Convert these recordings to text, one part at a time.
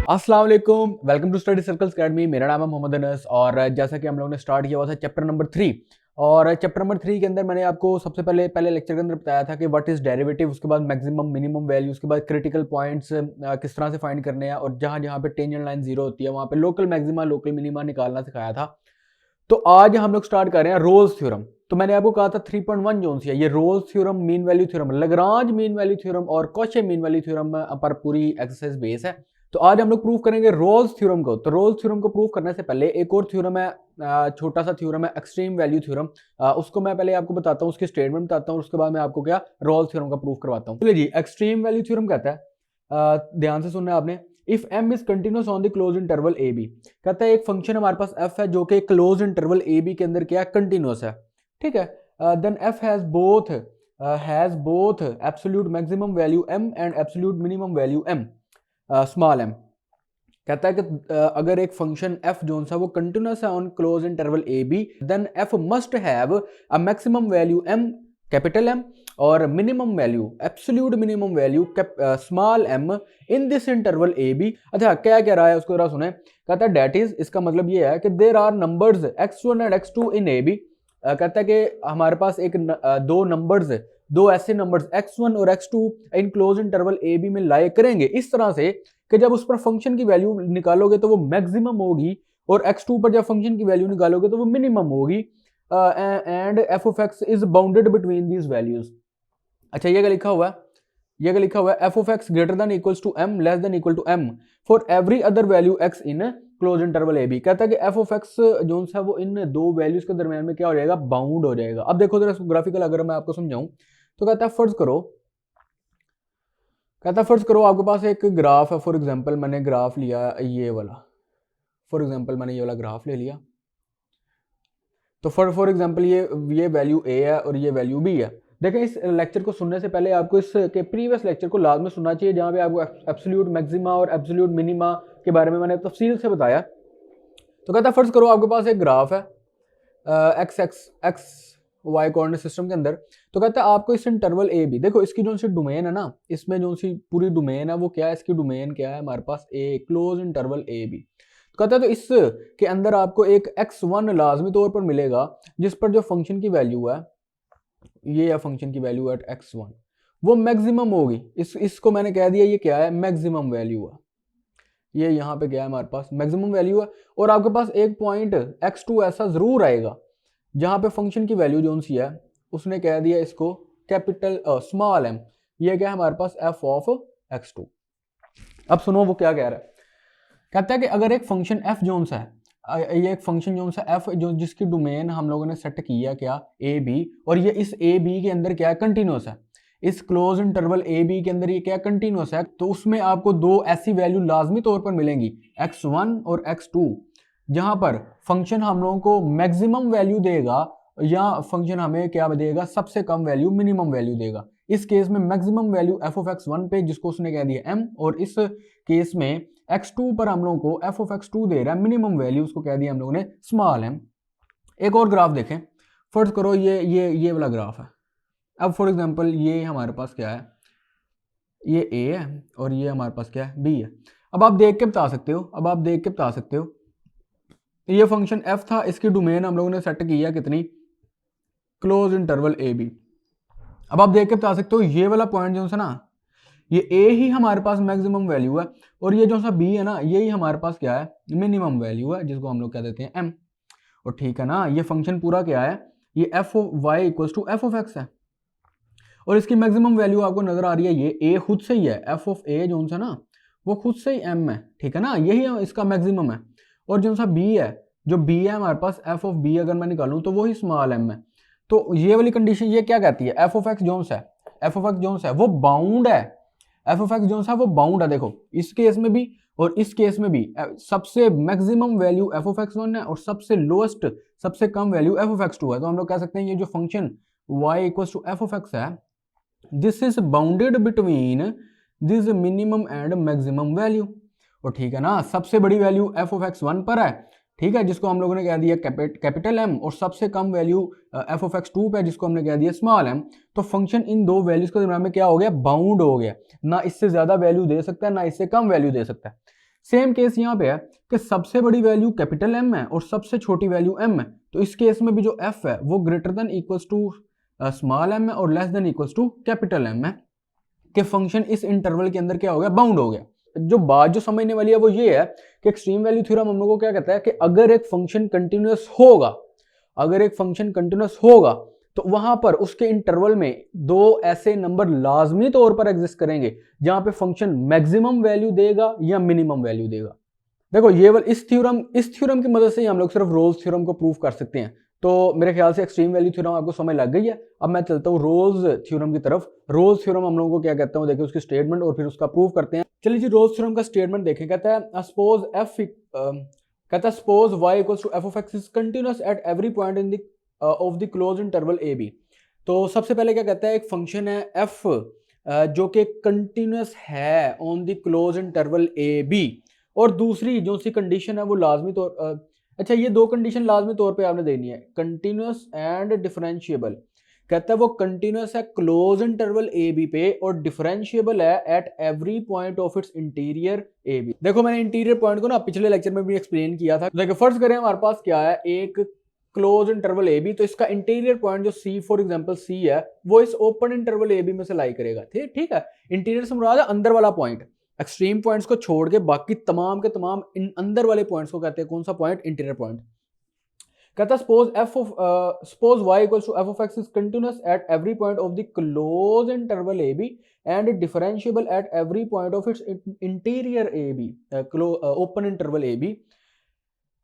अस्सलाम वालेकुम, welcome to study circles academy. मेरा नाम है मोहम्मद अनस और जैसा कि हम लोगों ने स्टार्ट किया हुआ था चैप्टर नंबर 3। और चैप्टर नंबर 3 के अंदर मैंने आपको सबसे पहले लेक्चर के अंदर बताया था कि व्हाट इज डेरिवेटिव, उसके बाद मैक्सिमम मिनिमम वैल्यू, उसके बाद क्रिटिकल पॉइंट्स किस तरह से फाइंड करने हैं, और जहां जहां पे टेंजेंट लाइन जीरो होती है वहां पे लोकल मैक्सिमा लोकल मिनिमा निकालना सिखाया था। तो आज हम लोग स्टार्ट कर रहे हैं रोल्स थ्योरम। तो मैंने आपको कहा था 3.1 जोन सी है ये Rolle's theorem, mean value theorem, Lagrange mean value theorem और कॉचे मीन वैल्यू थ्योरम पर पूरी एक्सरसाइज बेस है। तो आज हम लोग प्रूव करेंगे रोल्स थ्योरम को। तो रोल्स थ्योरम को प्रूव करने से पहले एक और थ्योरम है, छोटा सा थ्योरम है, एक्सट्रीम वैल्यू थ्योरम। उसको मैं पहले आपको बताता हूँ, उसकी स्टेटमेंट बताता हूँ, उसके बाद मैं आपको क्या रोल्स थ्योरम का प्रूव करवाता हूँ। चलिए जी, एक्सट्रीम वैल्यू थ्योरम कहता है, ध्यान से सुनना आपने, if m is continuous on the close interval A b. कहता है एक फंक्शन हमारे पास f है जो कि क्लोज इंटरवल ए बी के अंदर क्या कंटिन्यूस है, ठीक है। Then f has both absolute maximum value m and absolute minimum value m, small m। कहता है कि अगर एक फंक्शन f जो सा वो कंटिन्यूस है on close interval A b, then f must have a maximum value m capital M और minimum value absolute minimum value small m in this interval A b. अच्छा, क्या कह रहा है उसको जरा सुने। कहता है डेट इज, इसका मतलब ये है कि there are numbers x1 and x2 in a b. कहता है कि हमारे पास दो नंबर्स, दो ऐसे नंबर्स x1 और x2 in close interval A b में लाए करेंगे इस तरह से कि जब उस पर फंक्शन की वैल्यू निकालोगे तो वो मैक्सिमम होगी, और x2 पर जब फंक्शन की वैल्यू निकालोगे तो वो मिनिमम होगी, and F of x is bounded between these values. अच्छा, ये क्या लिखा हुआ है, ये क्या लिखा हुआ है, f of x greater than equals to m less than equal to m for every other value x in close interval A b. कहता है कि एफ ऑफ एक्स जो है वो इन दो वैल्यूज के दरमियान में क्या हो जाएगा, बाउंड हो जाएगा। अब देखो जरा ग्राफिकल अगर मैं आपको समझाऊं तो कहता है फर्ज करो, आपके पास एक ग्राफ है। फॉर एग्जाम्पल मैंने ग्राफ लिया ये वाला, मैंने ये वाला ग्राफ ले लिया। तो फॉर एग्जाम्पल ये वैल्यू ए है और ये वैल्यू बी है। देखें, इस लेक्चर को सुनने से पहले आपको इसके प्रीवियस लेक्चर को लाजमी सुनना चाहिए जहां पे आपको एब्सोल्यूट मैक्सिमा और एब्सोल्यूट मिनिमा के बारे में मैंने तफसील से बताया। तो कहता है फर्ज करो आपके पास एक ग्राफ है एक्स वाई कोऑर्डिनेट सिस्टम के अंदर। तो कहता है आपको इस इंटरवल ए बी, देखो इसकी जो सी डोमेन है ना, इसमें जो सी पूरी डोमेन है वो क्या है, इसकी डोमेन क्या है हमारे पास, ए क्लोज इंटरवल ए बी। कहता है तो इस के अंदर आपको एक x1 लाजमी तौर पर मिलेगा जिस पर जो फंक्शन की वैल्यू है, ये है फंक्शन की वैल्यू एट x1, वो मैक्सिमम होगी। इसको मैंने कह दिया ये क्या है, मैक्सिमम वैल्यू है। ये यहाँ पे क्या है हमारे पास, मैक्सिमम वैल्यू है। और आपके पास एक पॉइंट x2 ऐसा जरूर आएगा जहां पे फंक्शन की वैल्यू जो सी है उसने कह दिया इसको कैपिटल स्मॉल m। ये क्या है हमारे पास, f ऑफ x2। अब सुनो वो क्या कह रहा है। कहता है कि अगर एक फंक्शन f जोन्स है, ये एक फंक्शन जोन्स है f जो जिसकी डोमेन हम लोगों ने सेट किया क्या, ए बी, और ये इस ए बी के अंदर क्या है, कंटिन्यूस है। इस क्लोज इंटरवल ए बी के अंदर ये क्या कंटिन्यूस है, तो उसमें आपको दो ऐसी वैल्यू लाजमी तौर पर मिलेंगी, x1 और x2, जहां पर फंक्शन हम लोगों को मैक्सिमम वैल्यू देगा या फंक्शन हमें क्या देगा, सबसे कम वैल्यू मिनिमम वैल्यू देगा। इस केस में maximum value f of x1 पे जिसको उसने कह दिया m, और इस केस में x2 पर हम लोगों को f ऑफ x2 दे रहा है मिनिमम वैल्यू, उसको कह दिया हम लोगों ने स्मॉल m। एक और ग्राफ देखें, फर्ज करो ये वाला ग्राफ है। अब फॉर एग्जांपल ये हमारे पास क्या है, ये a है और ये हमारे पास क्या है, b है। अब आप देख के बता सकते हो, ये फंक्शन f था, इसकी डोमेन हम लोगों ने सेट किया कितनी, क्लोज इंटरवल ए बी। अब आप देख के बता सकते हो ये वाला पॉइंट जो है ना, ये a ही हमारे पास मैक्सिमम वैल्यू है, और ये जो सा b है ना, ये ही हमारे पास क्या है, मिनिमम वैल्यू है, जिसको हम लोग कह देते हैं m। और ठीक है ना, ये फंक्शन पूरा क्या है, ये f of y equals to f of x है, और इसकी मैक्सिमम वैल्यू आपको नजर आ रही है, ये a खुद से ही है, f ऑफ a जो सा ना वो खुद से ही m है, ठीक है ना, यही इसका मैक्सिमम है। और जो सा b है, जो b है हमारे पास, f ऑफ b अगर मैं निकालूं तो वही स्मॉल m है। तो ये वाली कंडीशन ये क्या कहती है, f ऑफ x जोन्स है वो बाउंड है, f ऑफ x जोन्स है वो बाउंड है। देखो इस केस में भी और इस केस में भी सबसे maximum value f of x1 है और सबसे लोएस्ट सबसे कम वैल्यू f ऑफ x2 है। तो हम लोग कह सकते हैं ये जो function y equals to f of x है, this is bounded between this minimum and maximum value. और ठीक है ना, सबसे बड़ी वैल्यू f ऑफ x1 पर है, ठीक है, जिसको हम लोगों ने कह दिया कैपिटल M, और सबसे कम वैल्यू f ऑफ x2 पे जिसको हमने कह दिया स्मॉल m। तो फंक्शन इन दो वैल्यूज के दरमियान में क्या हो गया, बाउंड हो गया, ना इससे ज्यादा वैल्यू दे सकता है ना इससे कम वैल्यू दे सकता है। सेम केस यहाँ पे है कि सबसे बड़ी वैल्यू कैपिटल एम है और सबसे छोटी वैल्यू एम है, तो इस केस में भी जो एफ है वो greater than equals to small m है और less than equals to capital m है कि फंक्शन इस इंटरवल के अंदर क्या हो गया, बाउंड हो गया। जो बात जो समझने वाली है वो ये है कि एक्सट्रीम वैल्यू थ्योरम हम लोग को क्या कहता है कि अगर एक फंक्शन कंटिन्यूअस होगा, अगर एक फंक्शन कंटिन्यूअस होगा तो वहां पर उसके इंटरवल में दो ऐसे नंबर लाजमी तौर पर एग्जिस्ट करेंगे जहां पे फंक्शन मैक्सिमम वैल्यू देगा या मिनिमम वैल्यू देगा। देखो ये इस थ्योरम की मदद से हम लोग सिर्फ रोल्स थ्योरम को प्रूव कर सकते हैं। तो मेरे ख्याल से एक्सट्रीम वैल्यू थ्योरम आपको समझ लग गई है। अब मैं चलता हूँ रोल्स थ्योरम की तरफ। रोल्स थ्योरम हम लोगों को क्या कहता हूँ, देखिए उसकी स्टेटमेंट और फिर उसका प्रूव करते हैं। चलिए जी, रोल्स थ्योरम का स्टेटमेंट देखें। कहता है suppose suppose y equals to f of x is continuous at every point in the of the close interval a b। तो सबसे पहले क्या कहता है, एक फंक्शन है f जो कि कंटिन्यूअस है on the close interval a b, और दूसरी जो सी कंडीशन है वो लाजमी तौर अच्छा ये दो कंडीशन लाजमी तौर पे आपने देनी है, कंटिन्यूअस एंड डिफरेंशिएबल। कहता है वो कंटिन्यूअस है क्लोज इंटरवल ए बी पे और डिफरेंशिएबल है at every point of its interior a b. देखो मैंने इंटीरियर पॉइंट को ना पिछले लेक्चर में भी एक्सप्लेन किया था। देखो फर्ज करें हमारे पास क्या है, एक क्लोज इंटरवल ए बी, तो इसका इंटीरियर पॉइंट जो सी फॉर एग्जांपल सी है वो इस ओपन इंटरवल ए बी में से लाई करेगा। ठीक है, इंटीरियर से मुराद है अंदर वाला पॉइंट। एक्सट्रीम पॉइंट्स को छोड़ के बाकी तमाम के तमाम इन अंदर वाले पॉइंट्स को कहते हैं कौन सा पॉइंट, इंटीरियर पॉइंट। कहता है suppose y equals to f of x is continuous at every point of the close interval a b and differentiable at every point of its interior a b, open interval a b।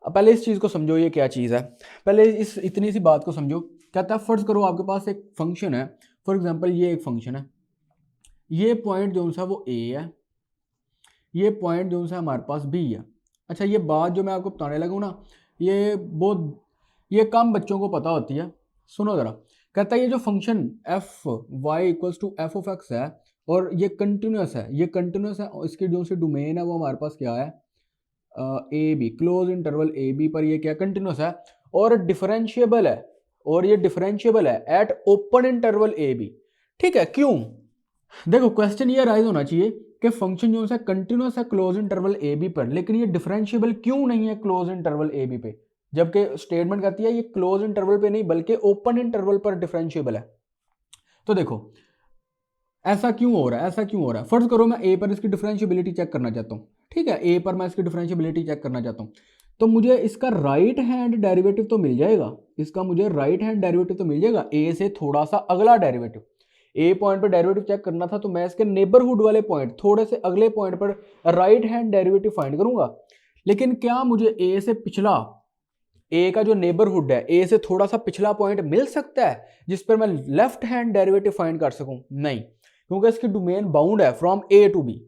पहले इस चीज को समझो ये क्या चीज है, पहले इस इतनी सी बात को समझो। कहता है फर्ज करो आपके पास एक फंक्शन है, फॉर एग्जांपल ये एक फंक्शन है, ये पॉइंट जो सा वो a है, ये पॉइंट जो सा हमारे पास b है। अच्छा ये बात जो मैं आपको बताने लगा ना, ये कम बच्चों को पता होती है, सुनो जरा। कहता है ये जो function f y equals to F of x है और ये कंटिन्यूअस है, ये कंटिन्यूअस है, इसकी जो सी डोमेन है वो हमारे पास क्या है, a b, close interval A b पर ये क्या कंटिन्यूअस है और डिफरेंशिएबल है, और ये डिफरेंशिएबल है at open interval A b. ठीक है, क्यों? देखो क्वेश्चन ये राइज होना चाहिए कि फंक्शन जो है कंटिन्यूअस है क्लोज इंटरवल ए बी पर, लेकिन ये डिफरेंशिएबल क्यों नहीं है क्लोज इंटरवल ए बी पे, जबकि स्टेटमेंट कहती है ये क्लोज इंटरवल पे नहीं बल्कि ओपन इंटरवल पर डिफरेंशिएबल है। तो देखो ऐसा क्यों हो रहा है, ऐसा क्यों हो रहा है। फर्ज करो मैं ए पर इसकी डिफरेंशिएबिलिटी चेक करना चाहता हूँ। ठीक है, ए पर मैं इसकी डिफरेंशिएबिलिटी चेक करना चाहता हूँ, तो मुझे इसका राइट हैंड डेरिवेटिव तो मिल जाएगा, इसका मुझे राइट हैंड डेरिवेटिव तो मिल जाएगा, ए से थोड़ा सा अगला डेरिवेटिव। ए पॉइंट पर डेरिवेटिव चेक करना था तो मैं इसके नेबरहुड वाले पॉइंट, थोड़े से अगले पॉइंट पर राइट हैंड डेरिवेटिव फाइंड करूंगा। लेकिन क्या मुझे ए से पिछला, ए का जो नेबरहुड है, ए से थोड़ा सा पिछला पॉइंट मिल सकता है जिस पर मैं लेफ्ट हैंड डेरिवेटिव फाइंड कर सकूं? नहीं, क्योंकि इसकी डोमेन बाउंड है फ्रॉम ए टू बी।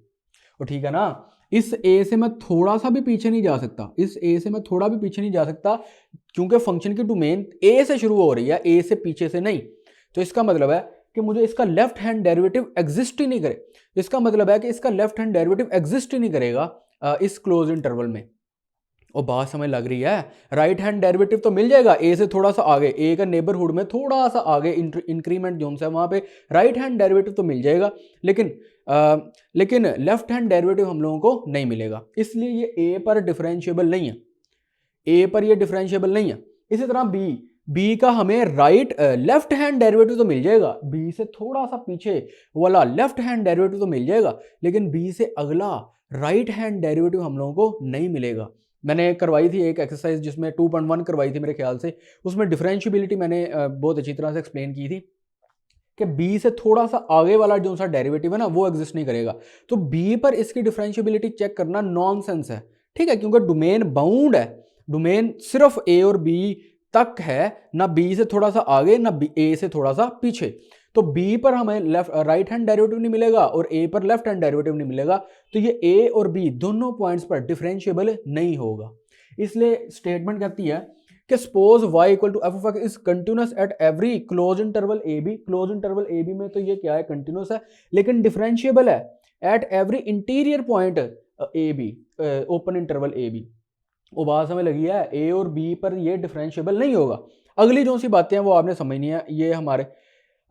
और ठीक है ना, इस ए से मैं थोड़ा सा भी पीछे नहीं जा सकता, इस ए से मैं थोड़ा भी पीछे नहीं जा सकता, क्योंकि फंक्शन की डोमेन ए से शुरू हो रही है, ए से पीछे से नहीं। तो इसका मतलब है कि मुझे इसका लेफ्ट हैंड डेरिवेटिव एग्जिस्ट ही नहीं करे, इसका मतलब है कि इसका लेफ्ट हैंड डेरिवेटिव एग्जिस्ट ही नहीं करेगा इस क्लोज इंटरवल में। और बात समझ लग रही है, राइट हैंड डेरिवेटिव तो मिल जाएगा ए से थोड़ा सा आगे, ए का नेबरहुड में थोड़ा सा आगे इंक्रीमेंट जोन से वहां पे राइट हैंड डेरिवेटिव तो मिल जाएगा, लेकिन लेफ्ट हैंड डेरिवेटिव हम लोगों को नहीं मिलेगा, इसलिए ये ए पर डिफरेंशिएबल नहीं है, ए पर ये डिफरेंशिएबल नहीं है। इसी तरह बी का हमें लेफ्ट हैंड डेरिवेटिव तो मिल जाएगा, बी से थोड़ा सा पीछे वाला लेफ्ट हैंड डेरिवेटिव तो मिल जाएगा, लेकिन बी से अगला राइट हैंड डेरिवेटिव हम लोगों को नहीं मिलेगा। मैंने करवाई थी एक एक्सरसाइज जिसमें 2.1 करवाई थी मेरे ख्याल से, उसमें डिफरेंशिएबिलिटी मैंने बहुत अच्छी तरह से एक्सप्लेन की थी कि बी से थोड़ा सा आगे वाला जो सा डेरिवेटिव है ना वो एग्जिस्ट नहीं करेगा। तो बी पर इसकी डिफरेंशिएबिलिटी चेक करना नॉनसेंस है। ठीक है, क्योंकि डोमेन बाउंड है, डोमेन सिर्फ ए और बी तक है, ना बी से थोड़ा सा आगे ना ए से थोड़ा सा पीछे। तो बी पर हमें राइट हैंड डेरिवेटिव नहीं मिलेगा और ए पर लेफ्ट हैंड डेरिवेटिव नहीं मिलेगा, तो ये ए और बी दोनों पॉइंट्स पर डिफरेंशिएबल नहीं होगा। इसलिए स्टेटमेंट कहती है कि suppose y equal to F of x is continuous at every close interval A b. Close interval A b में तो ये क्या है, कंटिन्यूअस है, लेकिन डिफरेंशिएबल है at every interior point a b, open interval A b. वो बात हमें लगी है, ए और बी पर ये डिफरेंशिएबल नहीं होगा। अगली जो सी बातें हैं वो आपने समझनी है, ये हमारे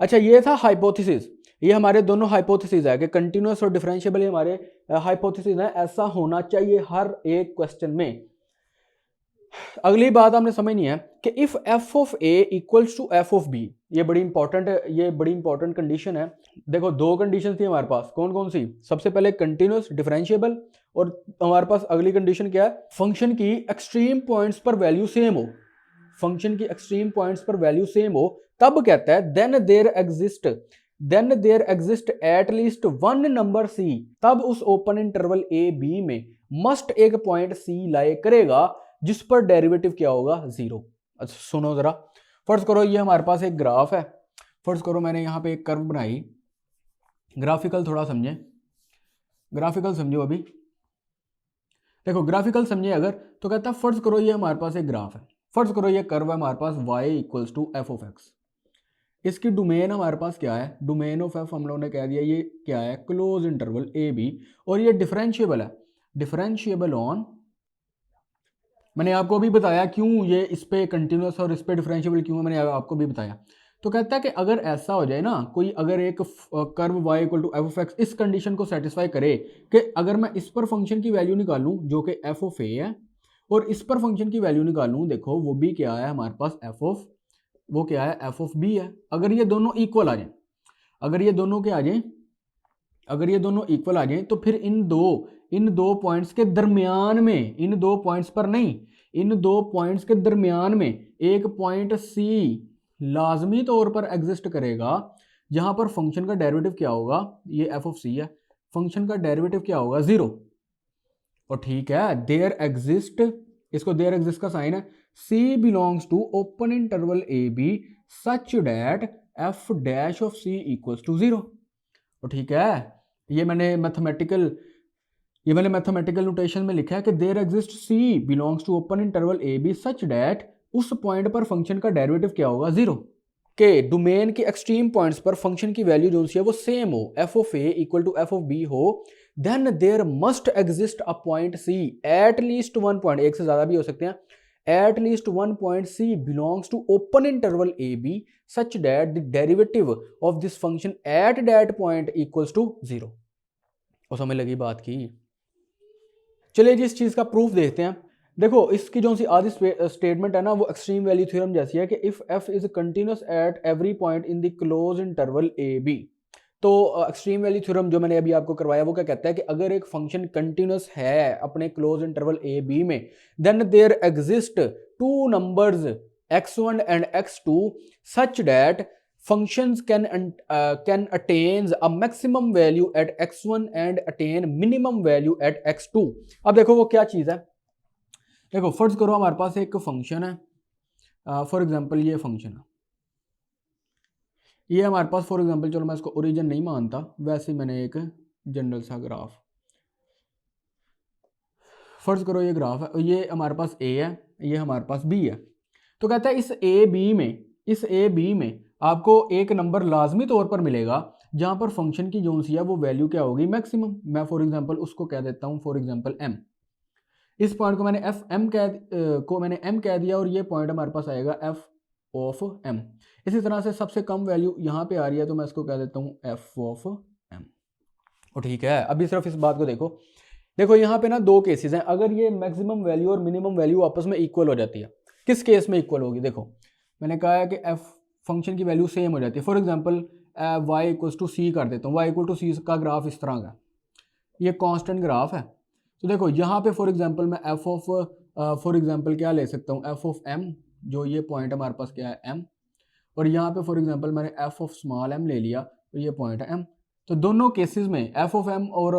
अच्छा ये था हाइपोथेसिस, ये हमारे दोनों हाइपोथेसिस है कि कंटिन्यूस और डिफरेंशिएबल ये हमारे हाइपोथेसिस है, ऐसा होना चाहिए हर एक क्वेश्चन में। अगली बात आपने समझनी है कि if f of a equals to F of b, ये बड़ी इंपॉर्टेंट कंडीशन है। देखो दो कंडीशन थी हमारे पास, कौन कौन सी? सबसे पहले कंटिन्यूस डिफरेंशिएबल, और हमारे पास अगली कंडीशन क्या है? फंक्शन की एक्सट्रीम पॉइंट्स पर वैल्यू सेम हो। फंक्शन की एक्सट्रीम पॉइंट्स पर वैल्यू सेम हो, तब कहता है then there exist at least one number c, तब उस ओपन इंटरवल ए बी में मस्ट एक पॉइंट सी लाए करेगा जिस पर डेरिवेटिव क्या होगा? जीरो। अच्छा सुनो जरा, फर्ज करो ये हमारे पास एक ग्राफ है, फर्ज करो मैंने यहाँ पे एक कर्व बनाई, ग्राफिकल थोड़ा समझे, ग्राफिकल समझो अभी। देखो ग्राफिकल समझे अगर, तो कहता है फर्ज करो ये हमारे पास एक ग्राफ है, फर्ज करो ये कर्व है हमारे पास y equals to F of x. इसकी डोमेन हमारे पास क्या है? डोमेन ऑफ एफ हम लोगों ने कह दिया ये क्या है? क्लोज इंटरवल ए बी, और ये डिफरेंशिएबल है, डिफरेंशिएबल ऑन, मैंने आपको भी बताया क्यों ये इस पे कंटिन्यूस और इस पे डिफरेंशिएबल क्यों है, मैंने आपको भी बताया। तो कहता है कि अगर ऐसा हो जाए ना, कोई अगर एक curve y equal to F of x इस कंडीशन को सेटिस्फाई करे कि अगर मैं इस पर फंक्शन की वैल्यू निकालूं जो कि एफ ऑफ ए है, और इस पर फंक्शन की वैल्यू निकालूं, देखो वो भी क्या है हमारे पास? एफ ऑफ, वो क्या है? एफ ऑफ बी है। अगर ये दोनों इक्वल आ जाए, अगर ये दोनों के आ जाए, अगर ये दोनों इक्वल आ जाए, तो फिर इन दो पॉइंट्स के दरमियान में, इन दो पॉइंट्स पर नहीं, इन दो पॉइंट्स के दरमियान में एक पॉइंट सी लाजमी तौर पर एग्जिस्ट करेगा, जहां पर फंक्शन का डेरिवेटिव क्या होगा? ये एफ ऑफ सी है, फंक्शन का डेरिवेटिव क्या होगा? जीरो। और ठीक है, देयर एग्जिस्ट, इसको देयर एग्जिस्ट का साइन है, C belongs to open interval A B such that f dash of C equals to zero. और ठीक है, ये मैंने मैथमेटिकल नोटेशन में लिखा है कि there exist C belongs to open interval A B such that उस पॉइंट पर फंक्शन का डेरिवेटिव क्या होगा? जीरो। के डोमेन के एक्सट्रीम पॉइंट्स पर फंक्शन की वैल्यू जो सी है वो सेम हो, f of A equal to F of B हो, then there must exist a point C at least one point, एक से ज्यादा भी हो सकते हैं, at least one point C belongs to open interval A B such that the derivative of this function at that point equals to zero. और समझ लगी बात की? चलिए जी इस चीज का प्रूफ देखते हैं। देखो इसकी जो सी आधी स्टेटमेंट है ना, वो एक्सट्रीम वैल्यू थ्योरम जैसी है कि if f is continuous at every point in the close interval A b. तो एक्सट्रीम वैल्यू थ्योरम जो मैंने अभी आपको करवाया वो क्या कहता है कि अगर एक फंक्शन कंटिन्यूस है अपने क्लोज इंटरवल ए बी में, then there exist two numbers x1 and x2 such that functions can attain a maximum value at x1 and attain minimum value at x2। अब देखो वो क्या चीज है, देखो फर्ज करो हमारे पास एक फंक्शन है, फॉर एग्जांपल ये फंक्शन है, ये हमारे पास फॉर एग्जांपल, चलो मैं इसको ओरिजिन नहीं मानता, वैसे मैंने एक जनरल सा ग्राफ, फर्ज करो ये ग्राफ है, ये हमारे पास ए है, ये हमारे पास बी है। तो कहता है इस ए बी में आपको एक नंबर लाजमी तौर पर मिलेगा जहां पर फंक्शन की जो सी है वो वैल्यू क्या होगी? मैक्सिमम। मैं फॉर एग्जांपल उसको कह देता हूं फॉर एग्जांपल एम, इस पॉइंट को मैंने एम कह दिया, और ये पॉइंट हमारे पास आएगा एफ ऑफ एम। इसी तरह से सबसे कम वैल्यू यहाँ पे आ रही है, तो मैं इसको कह देता हूँ एफ ऑफ एम। और ठीक है, अभी सिर्फ इस बात को देखो यहाँ पे ना दो केसेस हैं, अगर ये मैक्सिमम वैल्यू और मिनिमम वैल्यू आपस में इक्वल हो जाती है, किस केस में इक्वल होगी? देखो मैंने कहा है कि एफ फंक्शन की वैल्यू सेम हो जाती है। For example y equals to C कर देता हूँ, वाई इक्वल टू सी का ग्राफ इस तरह का, ये कांस्टेंट ग्राफ है। तो देखो यहाँ पे फॉर एग्जांपल मैं एफ ऑफ फॉर एग्जांपल क्या ले सकता हूँ? एफ ऑफ एम, जो ये पॉइंट हमारे पास क्या है? एम। और यहाँ पे फॉर एग्जांपल मैंने एफ ऑफ स्मॉल एम ले लिया, तो ये पॉइंट है एम। तो दोनों केसेस में एफ ऑफ एम और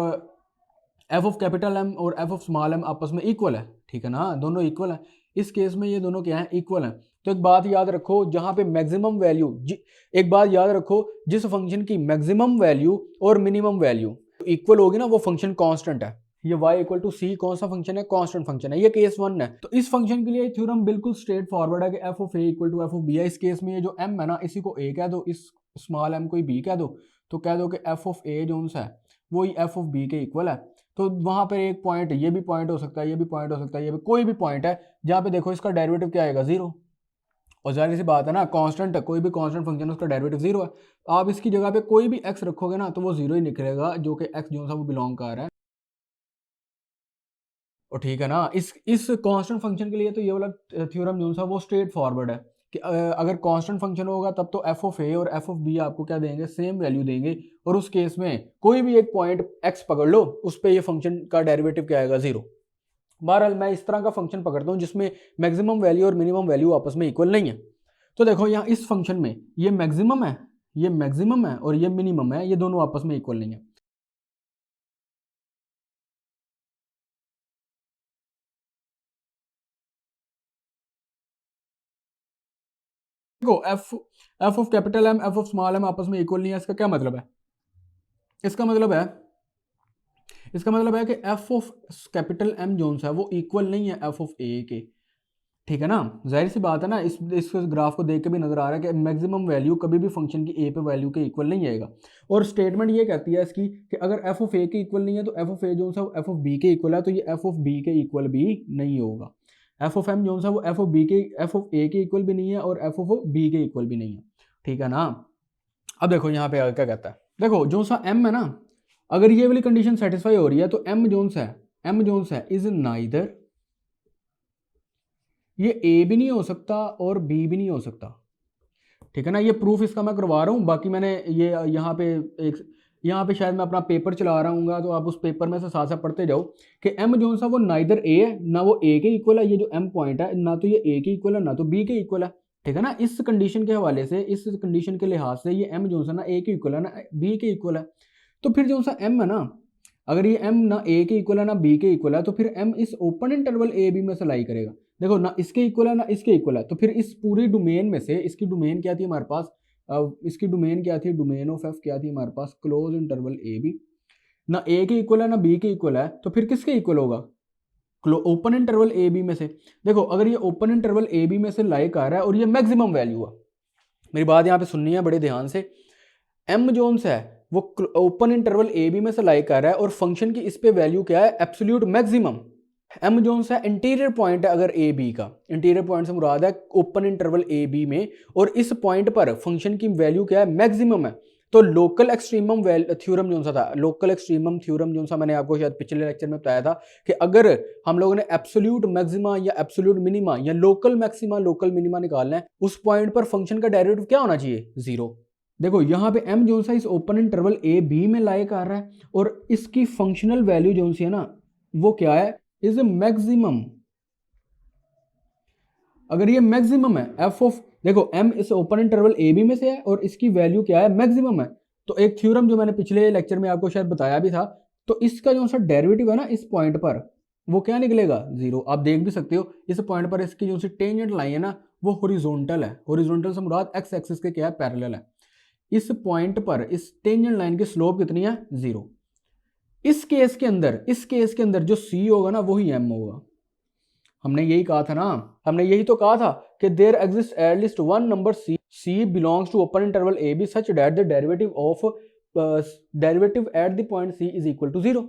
एफ ऑफ कैपिटल एम और एफ ऑफ स्मॉल एम आपस में इक्वल है, ठीक है ना, दोनों इक्वल है। इस केस में ये दोनों क्या है? इक्वल है। तो एक बात याद रखो, जहां पे मैक्सिमम वैल्यू, एक बात याद रखो, जिस फंक्शन की मैक्सिमम वैल्यू और मिनिमम वैल्यू इक्वल होगी ना, वो फंक्शन कांस्टेंट है। ये y इक्वल टू सी कौन सा फंक्शन है? कांस्टेंट फंक्शन है। ये केस 1 है। तो इस फंक्शन के लिए थ्योरम बिल्कुल स्ट्रेट फॉरवर्ड है कि f of A equal to F of b है। इस केस में ये जो m है ना, इसी को a कह दो, इस स्मॉल m को b कह दो, तो कह दो कि एफ ऑफ ए जो है वो ही एफ ऑफ बी के इक्वल है। तो वहां पर एक पॉइंट, ये भी पॉइंट हो सकता है, ये भी पॉइंट हो सकता है, ये भी कोई भी पॉइंट है जहां पे देखो इसका डेरिवेटिव क्या आएगा? जीरो। और जाहिर सी बात है ना, कांस्टेंट, कोई भी कांस्टेंट फंक्शन उसका डेरिवेटिव जीरो है। आप इसकी जगह पे कोई भी एक्स रखोगे ना तो वो जीरो ही निकलेगा, जो कि एक्स जो सा वो बिलोंग कर रहा है। और ठीक है ना, इस कांस्टेंट फंक्शन के लिए तो ये वाला थ्योरम जो सा वो स्ट्रेट फॉरवर्ड है कि अगर कांस्टेंट फंक्शन होगा तब तो एफ ऑफ ए और एफ ऑफ बी आपको क्या देंगे, सेम वैल्यू देंगे। और उस केस में कोई भी एक पॉइंट एक्स पकड़ लो, उस पर ये फंक्शन का डेरिवेटिव क्या आएगा, जीरो। बहरहाल मैं इस तरह का फंक्शन पकड़ता हूँ जिसमें मैक्सिमम वैल्यू और मिनिमम वैल्यू आपस में इक्वल नहीं है। तो देखो यहाँ इस फंक्शन में ये मैक्सिमम है, ये मैक्सिमम है और ये मिनिमम है, ये दोनों आपस में इक्वल नहीं है। देखो f of capital m, f of small m आपस में इक्वल नहीं है। इसका क्या मतलब है? इसका मतलब है कि एफ ऑफ कैपिटल एम जोन सा है वो इक्वल नहीं है एफ ऑफ ए के। ठीक है ना, जाहिर सी बात है ना, इस ग्राफ को देख के भी नजर आ रहा है कि मैक्सिमम वैल्यू कभी भी फंक्शन की ए पे वैल्यू के इक्वल नहीं आएगा। और स्टेटमेंट ये कहती है इसकी कि अगर एफ ऑफ ए के इक्वल नहीं है तो एफ ऑफ ए जो सा वो एफ ऑफ बी के इक्वल है, तो ये एफ ऑफ बी के इक्वल भी नहीं होगा। एफ ऑफ एम जो सा वो एफ ऑफ बी के, एफ ऑफ ए के इक्वल भी नहीं है और एफ ऑफ बी के इक्वल भी नहीं है। ठीक है ना। अब देखो यहाँ पे क्या कहता है, देखो जो सा एम है ना, अगर ये वाली कंडीशन सेटिस्फाई हो रही है तो एम जोन्स है इज नाइदर, ये ए भी नहीं हो सकता और बी भी नहीं हो सकता। ठीक है ना, ये प्रूफ इसका मैं करवा रहा हूँ। बाकी मैंने ये यहाँ पे शायद मैं अपना पेपर चला रहा हूँ, तो आप उस पेपर में से साथ साथ पढ़ते जाओ कि एम जोन सा वो नाइदर ए है, ना वो ए के इक्वल है, ये जो एम पॉइंट है ना तो ये ए के इक्वल है ना तो बी के इक्वल है। ठीक है ना, इस कंडीशन के हवाले से, इस कंडीशन के लिहाज से ये एम जोन सा ना ए के इक्वल है ना बी के इक्वल है। तो फिर जो सा एम है ना, अगर ये एम ना ए के इक्वल है ना बी के इक्वल है, तो फिर एम इस ओपन इंटरवल ए बी में से लाई करेगा। देखो ना इसके इक्वल है ना इसके इक्वल है, तो फिर इस पूरी डोमेन में से, इसकी डोमेन क्या थी हमारे पास, इसकी डोमेन क्या थी, डोमेन ऑफ एफ क्या थी हमारे पास, क्लोज इंटरवल ए बी। ना ए के इक्वल है ना बी के इक्वल है, तो फिर किसके इक्वल होगा, ओपन इंटरवल ए बी में से। देखो अगर ये ओपन इंटरवल ए बी में से लाई कर रहा है और ये मैक्सिमम वैल्यू है, मेरी बात यहाँ पे सुननी है बड़े ध्यान से, एम जोन्स है वो ओपन इंटरवल ए बी में से लाई कर रहा है और फंक्शन की इस पे वैल्यू क्या है, एब्सोल्यूट मैक्सिमम। एम जोन्स है इंटीरियर पॉइंट है अगर ए बी का, इंटीरियर पॉइंट से मुराद है ओपन इंटरवल ए बी में, और इस पॉइंट पर फंक्शन की वैल्यू क्या है, मैक्सिमम है। तो लोकल एक्सट्रीमम थ्योरम जो सा था, लोकल एक्सट्रीमम थ्योरम जो सा मैंने आपको शायद पिछले लेक्चर में बताया था कि अगर हम लोगों ने एब्सोल्यूट मैक्सिमा या एब्सोल्यूट मिनिमा या लोकल मैक्सिमा लोकल मिनिमा निकालना है, उस पॉइंट पर फंक्शन का डेरिवेटिव क्या होना चाहिए, जीरो। देखो यहाँ पे एम जो सा इस ओपन इंटरवल ए बी में लाए कर रहा है और इसकी फंक्शनल वैल्यू जो सी है ना वो क्या है, इज मैक्सिमम। अगर ये मैक्सिमम है एफ ऑफ, देखो एम इस ओपन इंटरवल ए बी में से है और इसकी वैल्यू क्या है, मैक्सिमम है। तो एक थ्योरम जो मैंने पिछले लेक्चर में आपको शायद बताया भी था, तो इसका जो सा डेरिवेटिव है ना इस पॉइंट पर वो क्या निकलेगा, जीरो। आप देख भी सकते हो इस पॉइंट पर इसकी जो सी टेंजेंट लाइन है ना वो हॉरिजॉन्टल है, हॉरिजॉन्टल से मुराद एक्स एक्सिस के क्या है, पैरेलल है। इस पॉइंट पर इस टेंजेंट लाइन की स्लोप कितनी है, जीरो। इस केस के अंदर जो सी होगा ना वही एम होगा। हमने यही कहा था ना, हमने यही तो कहा था कि there exist at least one number c belongs to open interval A B such that the derivative at the point c is equal to zero.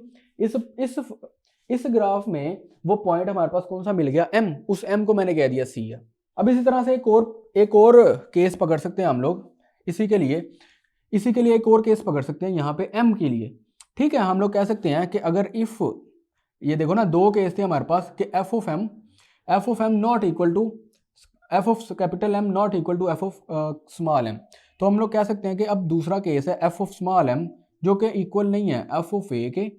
इस ग्राफ में वो पॉइंट हमारे पास कौन सा मिल गया, एम, उस एम को मैंने कह दिया सी है। अब इसी तरह से एक और केस पकड़ सकते हैं हम लोग, इसी के लिए एक और केस पकड़ सकते हैं यहाँ पे एम के लिए। ठीक है, हम लोग कह सकते हैं कि अगर इफ, ये देखो ना दो केस थे हमारे पास कि f of m not equal to F of capital m not equal to F of small m. तो हम लोग कह सकते हैं कि अब दूसरा केस है एफ ऑफ स्मॉल एम जो कि इक्वल नहीं है एफ ऑफ ए के,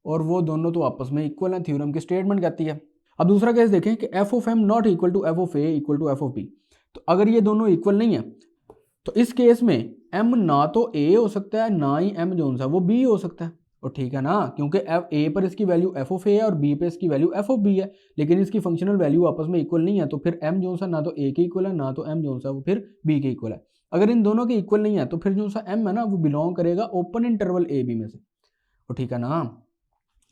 और वो दोनों तो आपस में इक्वल है, थ्योरम की स्टेटमेंट कहती है। अब दूसरा केस देखें कि f of m not equal to F of A equal to F of b. तो अगर ये दोनों इक्वल नहीं है तो इस केस में एम ना तो ए हो सकता है ना ही एम जोन सा वो बी हो सकता है। और ठीक है ना, क्योंकि ए पर इसकी वैल्यू एफ ऑफ ए है और बी पे इसकी वैल्यू एफ ऑफ बी है, लेकिन इसकी फंक्शनल वैल्यू आपस में इक्वल नहीं है। तो फिर एम जोन सा ना तो ए के इक्वल है ना तो एम जोन सा वो फिर बी के इक्वल है। अगर इन दोनों के इक्वल नहीं है तो फिर जो सा एम है ना वो बिलोंग करेगा ओपन इंटरवल ए बी में से। और ठीक है ना,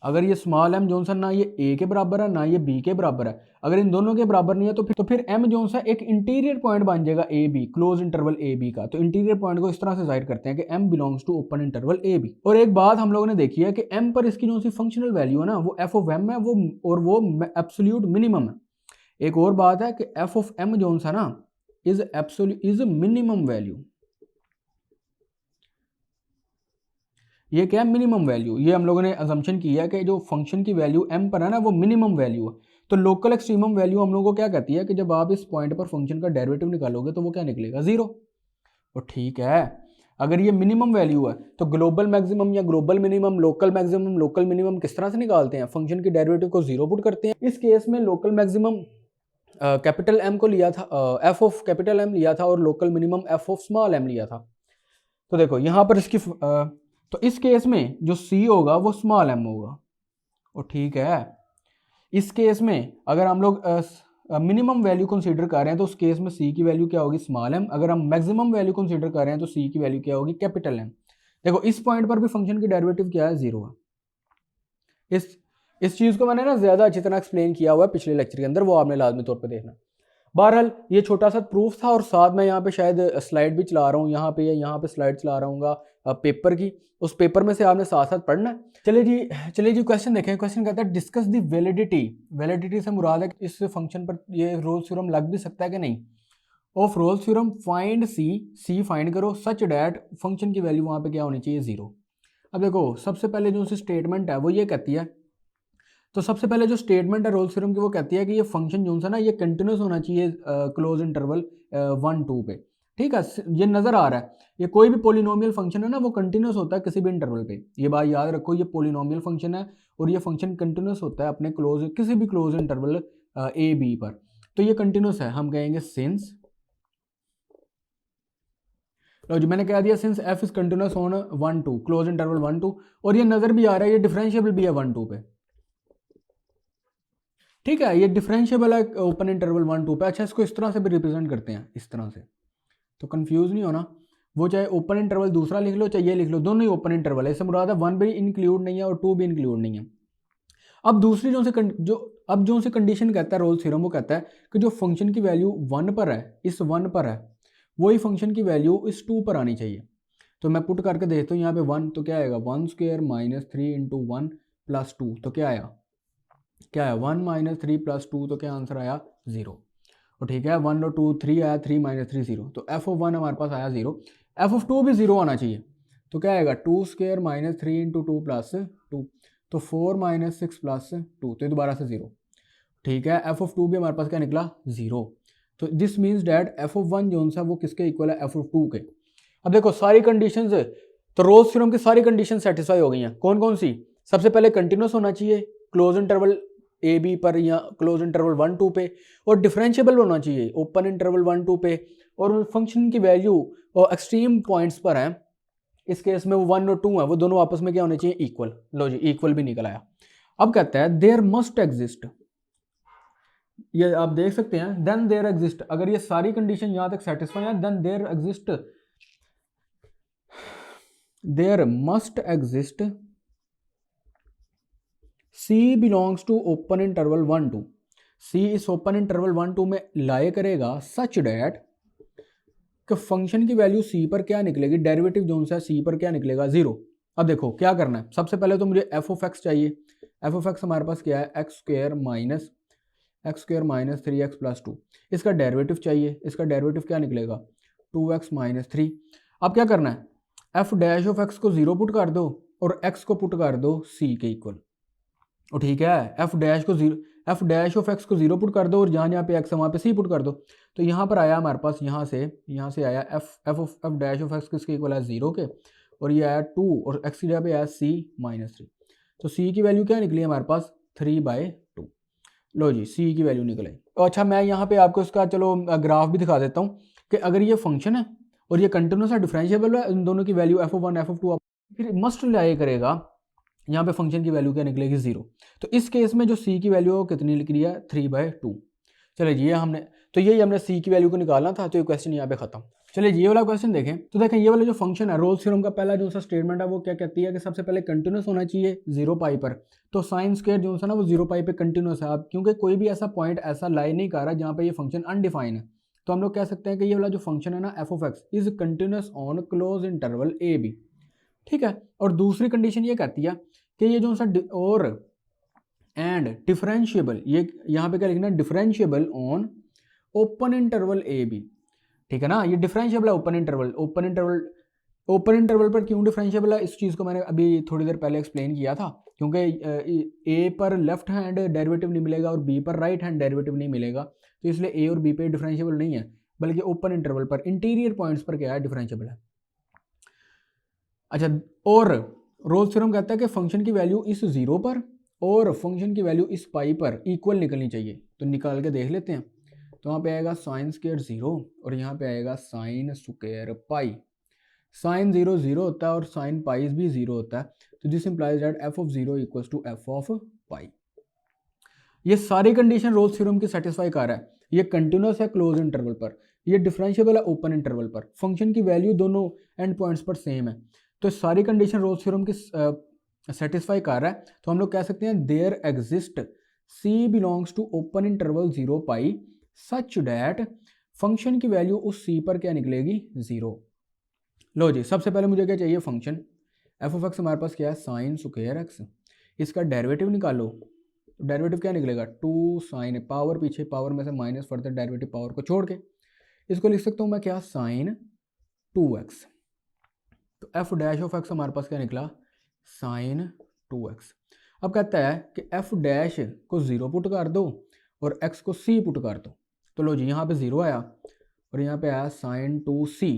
अगर ये स्मॉल एम जोनसन ना ये ए के बराबर है ना ये बी के बराबर है, अगर इन दोनों के बराबर नहीं है तो फिर एम जोनसन एक इंटीरियर पॉइंट बन जाएगा a b, close interval A b का। तो इंटीरियर पॉइंट को इस तरह से जाहिर करते हैं कि m belongs to open interval A b. और एक बात हम लोगों ने देखी है कि एम पर इसकी जो सी फंक्शनल वैल्यू है ना वो एफ ऑफ एम है, वो एब्सोल्यूट मिनिमम है। एक और बात है कि एफ ऑफ एम जोनसन ना इज मिनिमम वैल्यू। ये क्या है? Minimum value. ये हम लोगों ने अजम्पशन किया कि जो फंक्शन की वैल्यू m पर है ना वो मिनिमम वैल्यू है। तो लोकल एक्सट्रीमम वैल्यू हम लोगों को क्या कहती है कि जब आप इस पॉइंट पर फंक्शन का डेरिवेटिव निकालोगे तो वो क्या निकलेगा? 0। तो ठीक है, अगर ये मिनिमम वैल्यू है तो ग्लोबल मैक्सिमम या global minimum, local maximum, local minimum किस तरह से निकालते हैं? फंक्शन की डेरिवेटिव को 0 पुट करते हैं। इस केस में लोकल मैक्सिमम कैपिटल M को लिया था, f ऑफ कैपिटल M लिया था, और local minimum f of small m लिया था। तो देखो यहाँ पर इसकी तो इस केस में जो c होगा वो स्मॉल m होगा। और ठीक है, इस केस में अगर हम लोग मिनिमम वैल्यू कंसीडर कर रहे हैं तो उस केस में c की वैल्यू क्या होगी? Small m। अगर हम मैक्सिमम वैल्यू कंसीडर कर रहे हैं तो c की वैल्यू क्या होगी? Capital M। देखो इस पॉइंट पर भी फंक्शन की डेरिवेटिव क्या है? 0 है। इस चीज़ को मैंने ना ज़्यादा अच्छी तरह एक्सप्लेन किया हुआ है पिछले लेक्चर के अंदर, वो आपने लाजमी तौर पर देखना। बहरहाल ये छोटा सा प्रूफ था, और साथ में यहाँ पे शायद स्लाइड भी चला रहा हूँ, यहाँ पे स्लाइड चला रहा हूँ पेपर की। उस पेपर में से आपने साथ साथ पढ़ना है। चलिए जी क्वेश्चन देखें। क्वेश्चन कहता है डिस्कस द वैलिडिटी। वैलिडिटी से मुराद है इस फंक्शन पर ये रोल्स थ्योरम लग भी सकता है कि नहीं। Of Rolle's theorem find c find करो सच डैट फंक्शन की वैल्यू वहाँ पे क्या होनी चाहिए? 0। अब देखो सबसे पहले जो स्टेटमेंट है वो ये कहती है, तो सबसे पहले जो स्टेटमेंट है रोल्स थ्योरम की वो कहती है कि ये फंक्शन जो है ना ये कंटिन्यूस होना चाहिए क्लोज इंटरवल 1 2 पे। ठीक है, ये नज़र आ रहा है, ये कोई भी पोलिनोमियल फंक्शन है ना वो कंटिन्यूस होता है किसी भी इंटरवल पे। ये बात याद रखो, ये पोलिनोमियल फंक्शन है और ये फंक्शन कंटिन्यूस होता है अपने किसी भी क्लोज इंटरवल ए बी पर। तो ये कंटिन्यूस है, हम कहेंगे सिंस, लो जी मैंने कह दिया since F is continuous on 1 2 close interval 1 2, और ये नज़र भी आ रहा है ये डिफरेंशिएबल भी है 1 2 पे। ठीक है, ये डिफरेंशिएबल है ओपन इंटरवल 1 2 पे। अच्छा, इसको इस तरह से भी रिप्रेजेंट करते हैं, इस तरह से, तो कंफ्यूज नहीं होना। वो चाहे ओपन इंटरवल दूसरा लिख लो चाहे ये लिख लो, दोनों ही ओपन इंटरवल है। इससे मुराद है 1 भी इंक्लूड नहीं है और 2 भी इंक्लूड नहीं है। अब दूसरी जो से कंडीशन कहता है रोल्स थ्योरम, वो कहता है कि जो फंक्शन की वैल्यू 1 पर है, इस 1 पर है, वही फंक्शन की वैल्यू इस 2 पर आनी चाहिए। तो मैं पुट करके देखता हूँ यहाँ पे 1, तो क्या आएगा? 1 स्क्वायर माइनस 3 इंटू 1 प्लस 2, तो क्या आया? 1 माइनस 3 प्लस 2, तो क्या आंसर आया? 0। और ठीक है, 1 और 2 3 आया, 3 माइनस 3 0, तो एफ ऑफ 1 हमारे पास आया 0। एफ ऑफ 2 भी 0 आना चाहिए, तो क्या आएगा? 2 स्क्वायर माइनस 3 इंटू 2 प्लस 2, तो 4 माइनस 6 प्लस 2, तो ये दोबारा से 0। ठीक है, एफ ऑफ 2 भी हमारे पास क्या निकला? 0। तो this means that F of 1 जो सा वो किसके इक्वल है? एफ ऑफ 2 के। अब देखो सारी कंडीशंस, तो रोल्स थ्योरम की सारी कंडीशन सेटिस्फाई हो गई हैं। कौन कौन सी? सबसे पहले कंटिन्यूस होना चाहिए क्लोज इंटरवल ए बी पर या क्लोज इंटरवल 1 2 पे, और डिफरेंशिएबल होना चाहिए ओपन इंटरवल 1 2 पे, और फंक्शन की वैल्यू और एक्सट्रीम पॉइंट्स पर है, इस केस में वो 1 और 2 है, वो दोनों आपस में क्या होने चाहिए? इक्वल। लो जी, इक्वल भी निकल आया। अब कहता है देयर मस्ट एग्जिस्ट, ये आप देख सकते हैं, देन देयर एग्जिस्ट, अगर ये सारी कंडीशन यहां तक सेटिस्फाई है, then there must exist C belongs to open interval 1 2। C इस ओपन इंटरवल 1 2 में लाए करेगा सच डैट कि फंक्शन की वैल्यू C पर क्या निकलेगी? डेरिवेटिव जो सा C पर क्या निकलेगा? 0। अब देखो क्या करना है, सबसे पहले तो मुझे f ऑफ x चाहिए। f ऑफ x हमारे पास क्या है? x square minus 3x plus 2। इसका डेरिवेटिव चाहिए, इसका डेरिवेटिव क्या निकलेगा? 2x minus 3। अब क्या करना है? f डैश ऑफ x को 0 पुट कर दो और x को पुट कर दो C के इक्वल। और ठीक है, एफ डैश ऑफ एक्स को 0 पुट कर दो, और जहाँ पे एक्स है वहाँ पे सी पुट कर दो। तो यहाँ पर आया हमारे पास, यहाँ से आया एफ डैश ऑफ एक्स किसके इक्वल है? 0 के, और ये आया 2, और एक्स की जगह पे आया सी माइनस 3। तो सी की वैल्यू क्या निकली हमारे पास? 3/2। लो जी, सी की वैल्यू निकल आई। तो अच्छा, मैं यहाँ पे आपको इसका चलो ग्राफ भी दिखा देता हूँ कि अगर ये फंक्शन है और ये कंटिन्यूस है, डिफरेंशिएबल है, इन दोनों की value F of 1 F of 2, फिर मस्ट लाया करेगा यहाँ पे फंक्शन की वैल्यू क्या निकलेगी? 0। तो इस केस में जो c की वैल्यू है वो कितनी लिख रही है? 3/2। चलिए जी, यही हमने c की वैल्यू को निकालना था, तो ये क्वेश्चन यहाँ पे खत्म। चलिए जी, ये वाला क्वेश्चन देखें। तो देखें ये वाला जो फंक्शन है, रोल्स थ्योरम का पहला जो सा स्टेटमेंट है वो क्या कहती है कि सबसे पहले कंटिन्यूस होना चाहिए 0 पाई पर। तो साइन स्क्वायर जो सा ना वो 0 पाई पे कंटिन्यूस है। अब क्योंकि कोई भी ऐसा पॉइंट ऐसा लाई नहीं कर रहा जहाँ पे ये फंक्शन अनडिफाइन है, तो हम लोग कह सकते हैं कि ये वाला जो फंक्शन है ना f of x is continuous on close interval A b. ठीक है, और दूसरी कंडीशन ये कहती है कि ये जो सा और एंड डिफरेंशिएबल, ये यहाँ पे क्या लिखना है? Differentiable on open interval A b. ठीक है ना। ये डिफरेंशिएबल है ओपन इंटरवल। ओपन इंटरवल पर क्यों डिफरेंशिएबल है, इस चीज़ को मैंने अभी थोड़ी देर पहले एक्सप्लेन किया था, क्योंकि ए पर लेफ्ट हैंड डेरिवेटिव नहीं मिलेगा और बी पर राइट हैंड डेरिवेटिव नहीं मिलेगा, तो इसलिए ए और बी पे डिफरेंशिएबल नहीं है, बल्कि ओपन इंटरवल पर इंटीरियर पॉइंट्स पर क्या है, डिफरेंशिएबल है। अच्छा, और रोल्स थ्योरम कहता है कि फंक्शन की वैल्यू इस जीरो पर और फंक्शन की वैल्यू इस पाई पर इक्वल निकलनी चाहिए। तो निकाल के देख लेते हैं। तो वहाँ पे आएगा साइन स्क्वायर जीरो और यहाँ पे आएगा sine square pi. Sine zero zero होता है और साइन पाई भी जीरो होता है, तो this implies that F of zero equals to F of pi. ये सारी कंडीशन रोल्स थ्योरम की सेटिस्फाई कर रहा है। ये कंटिन्यूस है क्लोज इंटरवल पर, ये डिफरेंशिएबल है ओपन इंटरवल पर, फंक्शन की वैल्यू दोनों एंड पॉइंट्स पर सेम है। तो सारी कंडीशन रोल्स थ्योरम की सेटिस्फाई कर रहा है। तो हम लोग कह सकते हैं there exist C belongs to open interval zero pi such that function की वैल्यू उस सी पर क्या निकलेगी, जीरो। लो जी, सबसे पहले मुझे क्या चाहिए, फंक्शन एफ ऑफ एक्स हमारे पास क्या है, साइन स्क्वायर एक्स। इसका डेरिवेटिव निकालो, डेरिवेटिव क्या निकलेगा, टू साइन, पावर पीछे पावर में से माइनस फर्दर डेरिवेटिव पावर को छोड़ के इसको लिख सकता हूँ मैं क्या, साइन 2x। तो एफ डैश ऑफ एक्स हमारे पास क्या निकला, साइन 2x। अब कहता है कि एफ डैश को जीरो पुट कर दो और एक्स को सी पुट कर दो। तो लो जी, यहाँ पे जीरो आया और यहाँ पे आया साइन 2c,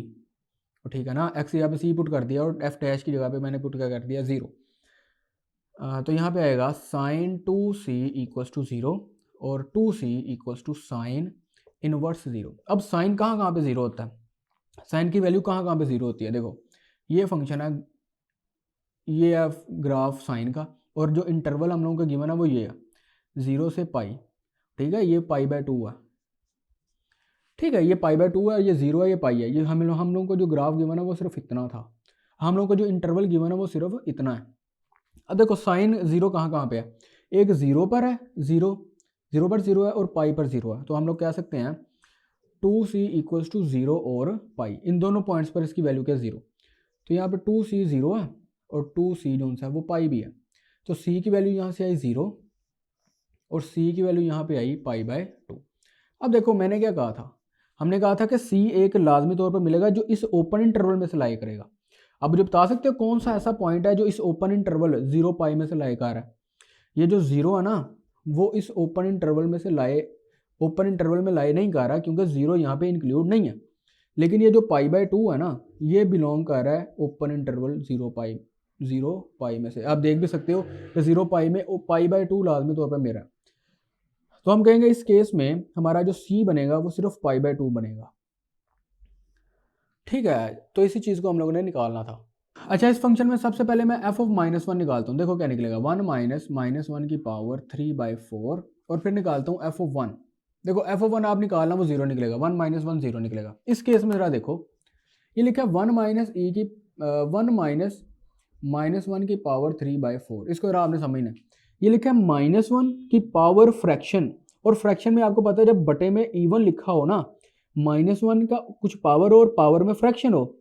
ठीक है ना। एक्स यहाँ पे सी पुट कर दिया और एफ डैश की जगह पे मैंने पुट कर दिया जीरो। तो यहाँ पे आएगा sign 2c equals to zero और 2c equals to sine inverse zero. अब साइन कहाँ कहाँ पे जीरो होता है, साइन की वैल्यू कहाँ कहाँ पे जीरो होती है। देखो ये फंक्शन है, ये है ग्राफ साइन का, और जो इंटरवल हम लोगों का गिवन है वो ये है जीरो से पाई, ठीक है। ये पाई बाय 2 है, ठीक है, ये पाई बाय 2 है, ये जीरो है, ये पाई है। ये हम लोगों को जो ग्राफ गिवन है वो सिर्फ इतना था, हम लोगों को जो इंटरवल गिवन है वो सिर्फ इतना है। अब देखो साइन जीरो कहाँ कहाँ पे है, एक जीरो पर है, जीरो पर जीरो है और पाई पर जीरो है। तो हम लोग कह सकते हैं 2c इक्वल्स टू जीरो और पाई, इन दोनों पॉइंट्स पर इसकी वैल्यू क्या है, जीरो। तो यहाँ पे 2c जीरो है और 2c जो है वो पाई भी है। तो c की वैल्यू यहाँ से आई जीरो और c की वैल्यू यहाँ पे आई पाई बाय 2। अब देखो मैंने क्या कहा था, हमने कहा था कि c एक लाजमी तौर पर मिलेगा जो इस ओपन इंटरवल में से लाई करेगा। अब जो बता सकते हो कौन सा ऐसा पॉइंट है जो इस ओपन इंटरवल जीरो पाई में से लाई कर रहा है। ये जो जीरो है ना वो इस ओपन इंटरवल में से लाए, ओपन इंटरवल में लाई नहीं कर रहा क्योंकि जीरो यहाँ पे इंक्लूड नहीं है। लेकिन ये जो पाई बाय 2 है ना ये बिलोंग कर रहा है ओपन इंटरवल जीरो पाई में से। आप देख भी सकते हो कि जीरो पाई में पाई बाय 2 लाजमी तौर पर मेरा। तो हम कहेंगे इस केस में हमारा जो सी बनेगा वो सिर्फ पाई बाय 2 बनेगा, ठीक है। तो इसी चीज़ को हम लोगों ने निकालना था। अच्छा, इस फंक्शन में सबसे पहले मैं एफ ऑफ -1 निकालता हूँ। देखो क्या निकलेगा, 1 माइनस -1 की पावर 3/4 और फिर निकालता हूँ एफ ऑफ 1। देखो एफ ऑफ 1 आप निकालना वो जीरो निकलेगा, 1 माइनस 1 जीरो निकलेगा। इस केस में जरा देखो ये लिखा है 1 माइनस -1 की पावर 3/4। इसको जरा आपने समझना है, ये लिखा है -1 की पावर फ्रैक्शन, और फ्रैक्शन में आपको पता है जब बटे में इवन लिखा हो ना, -1 का कुछ पावर और पावर में फ्रैक्शन हो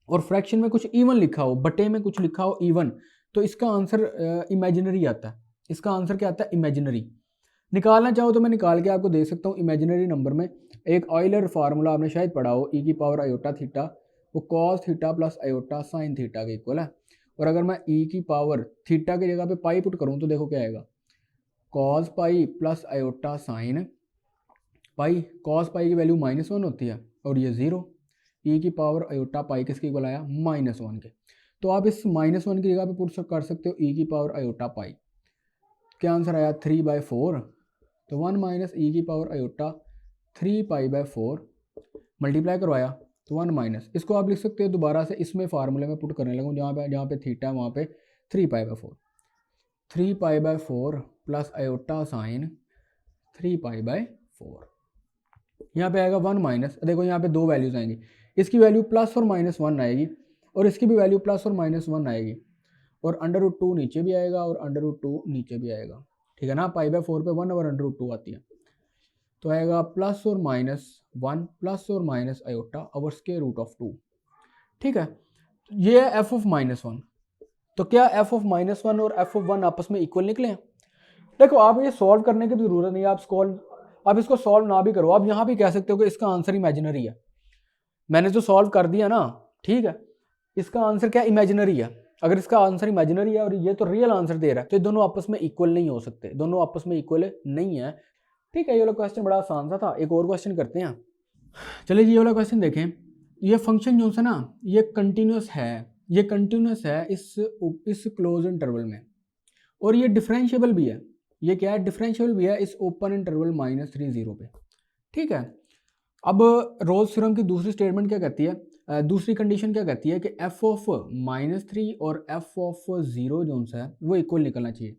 और फ्रैक्शन में कुछ इवन लिखा हो, बटे में कुछ लिखा हो इवन, तो इसका आंसर इमेजिनरी आता है। इसका आंसर क्या आता है, इमेजिनरी। निकालना चाहो तो मैं निकाल के आपको दे सकता हूँ। इमेजिनरी नंबर में एक ऑयलर फार्मूला आपने शायद पढ़ा हो, ई की पावर आयोटा थीटा, वो cos theta plus iota sine theta के इक्वल है। और अगर मैं ई की पावर थीटा की जगह पे पाई पुट करूँ तो देखो क्या आएगा, cos pi plus iota sine pi. Cos pi की वैल्यू -1 होती है और ये जीरो। ई की पावर आयोटा पाई किसके इक्वल आया, -1 के। तो आप इस -1 की जगह पे पुट कर सकते हो ई की पावर आयोटा पाई। क्या आंसर आया, 3/4। तो 1 माइनस ई की पावर आयोटा 3π/4 मल्टीप्लाई करवाया तो 1 माइनस, इसको आप लिख सकते हो दोबारा से इसमें फार्मूले में पुट करने लगूँ, जहाँ पे थीटा है वहाँ पे 3π/4, 3π/4 प्लस आयोटा साइन 3π/4। यहाँ पे आएगा 1 माइनस, देखो यहाँ पे दो वैल्यूज आएंगी, इसकी वैल्यू प्लस और -1 आएगी और इसकी भी वैल्यू प्लस और -1 आएगी, और √2 नीचे भी आएगा और √2 नीचे भी आएगा, ठीक है ना। π/4 पे 1 और √2 आती है, तो आएगा प्लस और -1 प्लस और minus iota over square root of 2, ठीक है। ये है एफ ऑफ -1। तो क्या एफ ऑफ -1 और एफ ऑफ 1 आपस में इक्वल निकले हैं। देखो आप ये सॉल्व करने की भी जरूरत नहीं है, आप इसको सॉल्व ना भी करो, आप यहाँ भी कह सकते हो कि इसका आंसर इमेजिनरी है। मैंने तो सॉल्व कर दिया ना, ठीक है। इसका आंसर क्या इमेजिनरी है, अगर इसका आंसर इमेजिनरी है और ये तो रियल आंसर दे रहा है तो ये दोनों आपस में इक्वल नहीं हो सकते, दोनों आपस में इक्वल नहीं है, ठीक है। ये वाला क्वेश्चन बड़ा आसान सा था। एक और क्वेश्चन करते हैं, चलिए ये वाला क्वेश्चन देखें। ये फंक्शन जो है ना ये कंटिन्यूस है, ये कंटिन्यूस है इस क्लोज इंटरवल में, और ये डिफरेंशिएबल भी है। ये क्या है, डिफरेंशिएबल भी है इस ओपन इंटरवल -3 0 पे, ठीक है। अब रोल्स थ्योरम की दूसरी स्टेटमेंट क्या कहती है, दूसरी कंडीशन क्या कहती है कि एफ ऑफ -3 और एफ ऑफ 0 जो है वो इक्वल निकलना चाहिए।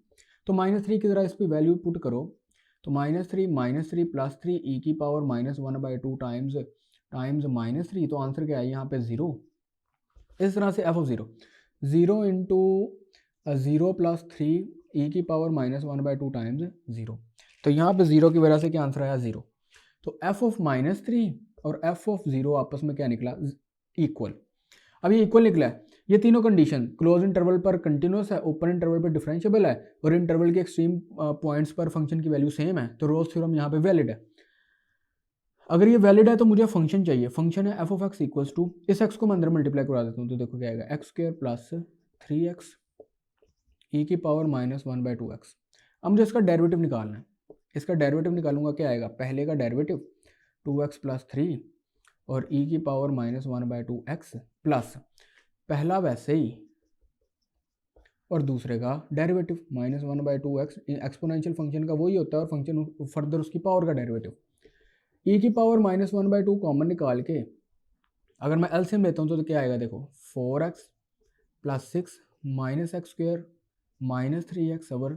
तो -3 की तरह इस पर वैल्यू पुट करो, तो -3 प्लस 3 ई की पावर -1/2 टाइम्स -3, तो आंसर क्या है यहाँ पे 0। इस तरह से एफ ऑफ 0 इंटू 0 प्लस 3 ई की पावर -1/2 टाइम्स 0, तो यहाँ पे 0 की वजह से क्या आंसर आया 0। तो एफ ऑफ -3 और एफ ऑफ 0 आपस में क्या निकला, इक्वल। अब ये इक्वल निकला है, ये तीनों कंडीशन क्लोज इंटरवल पर कंटिन्यूस है, ओपन इंटरवल पर डिफरेंशिएबल है, और इंटरवल के एक्सट्रीम पॉइंट्स पर फंक्शन की वैल्यू सेम है, तो रोल्स थ्योरम यहाँ पे वैलिड है। अगर ये वैलिड है तो मुझे फंक्शन चाहिए, फंक्शन है f of x equals to, इस एक्स को मैं अंदर मल्टीप्लाई करा देता हूँ, तो देखो क्या आएगा, एक्स स्क्वायर प्लस 3x ई की पावर -1/2x। अब मुझे इसका डेरिवेटिव निकालना है, इसका डेरिवेटिव निकालूंगा, क्या आएगा, पहले का डेरिवेटिव 2x प्लस 3 और ई की पावर -1/2x प्लस पहला वैसे ही और दूसरे का डेरिवेटिव -1/2x। एक्सपोनेंशियल फंक्शन का वही होता है और फंक्शन फर्दर उसकी पावर का डेरिवेटिव। ई की पावर -1/2 कॉमन निकाल के अगर मैं एलसीएम लेता हूँ तो क्या आएगा, देखो 4x plus 6 minus x square -3x/2।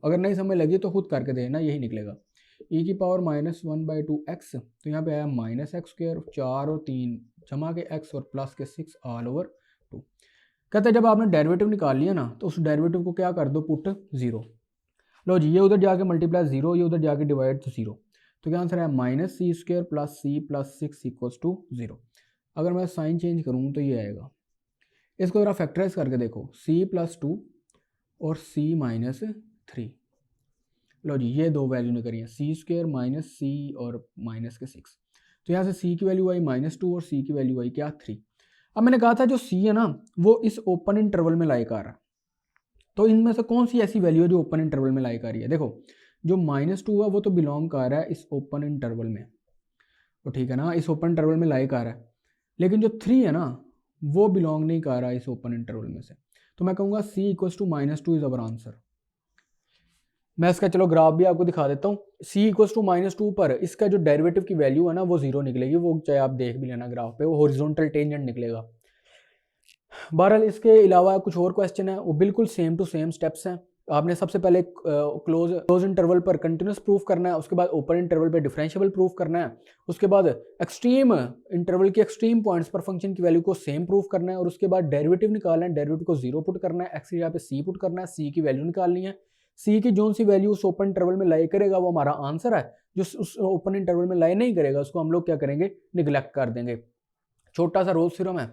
अगर नहीं समझ लगी तो खुद करके देना, यही निकलेगा। ई की पावर -1/2x, तो यहाँ पे आया -x², 4 और 3 जमा के x और प्लस के 6 ऑल/2। कहते हैं जब आपने डेरिवेटिव निकाल लिया ना तो उस डेरिवेटिव को क्या कर दो, पुट 0। लो जी, ये उधर जाके मल्टीप्लाई 0, ये उधर जाके डिवाइड तो 0, तो क्या आंसर है -c² plus c plus 6 equals to 0। अगर मैं साइन चेंज करूँ तो ये आएगा, इसको ज़रा फैक्टराइज करके देखो, c प्लस 2 और c माइनस 3। लो जी, ये दो वैल्यू निकली हैं, c² माइनस c और माइनस के 6, तो यहाँ से c की वैल्यू आई -2 और c की वैल्यू आई क्या, 3। अब मैंने कहा था जो c है ना वो इस ओपन इंटरवल में लाइक आ रहा है, तो इनमें से कौन सी ऐसी वैल्यू है जो ओपन इंटरवल में लाइक आ रही है। देखो जो -2 है वो तो बिलोंग कर रहा है इस ओपन इंटरवल में, तो ठीक है ना, इस ओपन इंटरवल में लाइक आ रहा है, लेकिन जो 3 है ना वो बिलोंग नहीं कर रहा है इस ओपन इंटरवल में से, तो मैं कहूँगा c equals to -2 is our answer. मैं इसका चलो ग्राफ भी आपको दिखा देता हूँ। c इक्वल्स टू -2 पर इसका जो डेरिवेटिव की वैल्यू है ना वो 0 निकलेगी, वो चाहे आप देख भी लेना ग्राफ पे, वो हॉरिजॉन्टल टेंजेंट निकलेगा। बहरहाल इसके अलावा कुछ और क्वेश्चन है, वो बिल्कुल सेम टू सेम स्टेप्स हैं। आपने सबसे पहले क्लोज इंटरवल पर कंटिन्यूस प्रूफ करना है, उसके बाद ओपन इंटरवल पर डिफरेंशिएबल प्रूफ करना है, उसके बाद एक्सट्रीम इंटरवल के एक्सट्रीम पॉइंट्स पर फंक्शन की वैल्यू को सेम प्रूफ करना है, और उसके बाद डेरिवेटिव निकालना है, डेरिवेटिव को 0 पुट करना है, एक्स की जगह पे c पुट करना है, c की वैल्यू निकालनी है, c की जो सी वैल्यू उस ओपन इंटरवल में लाई करेगा वो हमारा आंसर है, जो उस ओपन इंटरवल में लाई नहीं करेगा उसको हम लोग क्या करेंगे, निगलेक्ट कर देंगे। छोटा सा रोल्स थ्योरम है।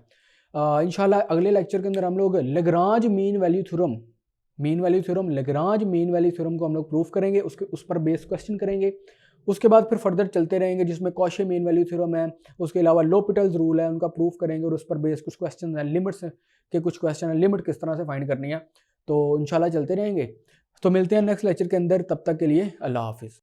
इंशाल्लाह अगले लेक्चर के अंदर हम लोग Lagrange mean value theorem Lagrange mean value theorem को हम लोग प्रूफ करेंगे, उसके उस पर बेस क्वेश्चन करेंगे। उसके बाद फिर फर्दर चलते रहेंगे जिसमें कॉशी मीन वैल्यू थ्योरम है, उसके अलावा लोपिटल्स रूल है, उनका प्रूफ करेंगे, और उस पर बेस कुछ क्वेश्चन हैं, लिमिट्स के कुछ क्वेश्चन है, लिमिट किस तरह से फाइंड करनी है, तो इंशाल्लाह चलते रहेंगे। तो मिलते हैं नेक्स्ट लेक्चर के अंदर, तब तक के लिए अल्लाह हाफिज़।